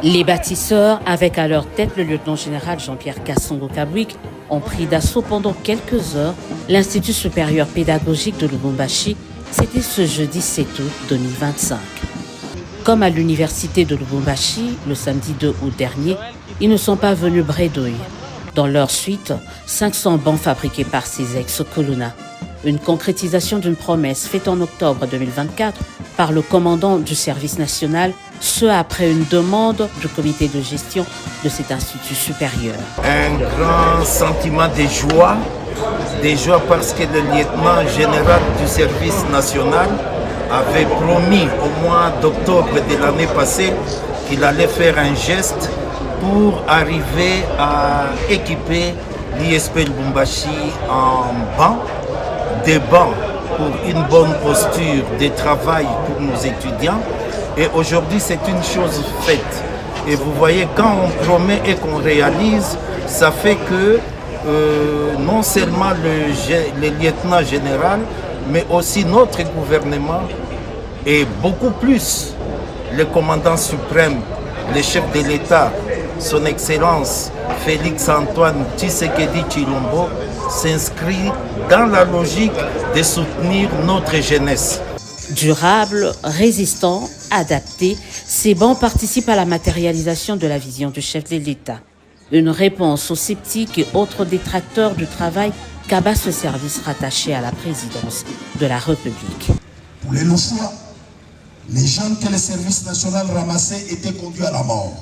Les bâtisseurs, avec à leur tête le lieutenant-général Jean-Pierre Kassongo-Kabwik, ont pris d'assaut pendant quelques heures l'Institut supérieur pédagogique de Lubumbashi. C'était ce jeudi 7 août 2025. Comme à l'université de Lubumbashi, le samedi 2 août dernier, ils ne sont pas venus bredouille. Dans leur suite, 500 bancs fabriqués par ces ex-Koluna. Une concrétisation d'une promesse faite en octobre 2024 par le commandant du service national, ce après une demande du comité de gestion de cet institut supérieur. Un grand sentiment de joie parce que le lieutenant général du service national avait promis au mois d'octobre de l'année passée qu'il allait faire un geste pour arriver à équiper l'ISP Lubumbashi en bancs, des bancs pour une bonne posture de travail pour nos étudiants. Et aujourd'hui, c'est une chose faite. Et vous voyez, quand on promet et qu'on réalise, ça fait que non seulement le lieutenant général, mais aussi notre gouvernement et beaucoup plus le commandant suprême, le chef de l'État, son Excellence Félix Antoine Tshisekedi Tshilombo, s'inscrit dans la logique de soutenir notre jeunesse. Durable, résistant, adapté, ces bancs participent à la matérialisation de la vision du chef de l'État. Une réponse aux sceptiques et autres détracteurs du travail qu'abat ce service rattaché à la présidence de la République. Pour les Louchois, les jeunes que le service national ramassait étaient conduits à la mort.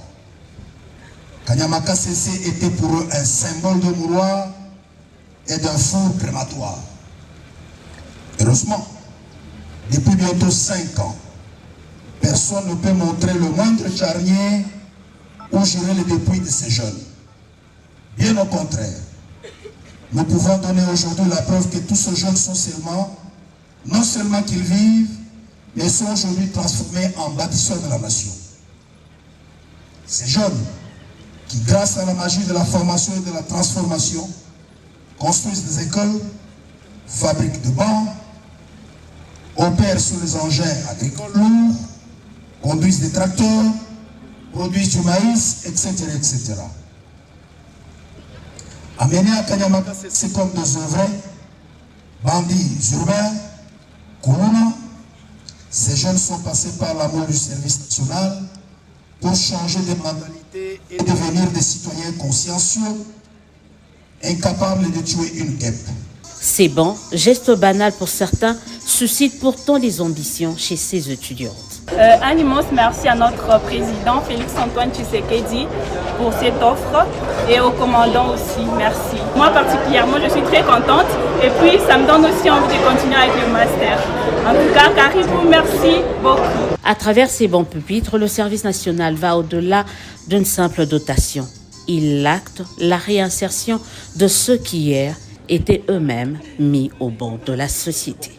Kanyamaka Sese était pour eux un symbole de mouroir et d'un four crématoire. Heureusement, depuis bientôt 5 ans, personne ne peut montrer le moindre charnier ou gérer le dépouille de ces jeunes. Bien au contraire, nous pouvons donner aujourd'hui la preuve que tous ces jeunes sont non seulement qu'ils vivent, mais sont aujourd'hui transformés en bâtisseurs de la nation. Ces jeunes qui, grâce à la magie de la formation et de la transformation, construisent des écoles, fabriquent de bancs, opèrent sur les engins agricoles lourds, conduisent des tracteurs, produisent du maïs, etc. etc. Amenés à Kanyamaka, c'est comme des œuvres, bandits urbains, Koluna. Ces jeunes sont passés par l'amour du service national pour changer de mentalité et devenir des citoyens consciencieux, incapables de tuer une guêpe. Ces bancs, geste banal pour certains, suscitent pourtant les ambitions chez ces étudiantes. Un immense merci à notre président Félix Antoine Tshisekedi pour cette offre et au commandant aussi, merci. Moi particulièrement, je suis très contente et puis ça me donne aussi envie de continuer avec le master. En tout cas, Caribou, merci beaucoup. À travers ces bancs pupitres, le service national va au-delà d'une simple dotation. Il acte la réinsertion de ceux qui hier étaient eux-mêmes mis au banc de la société.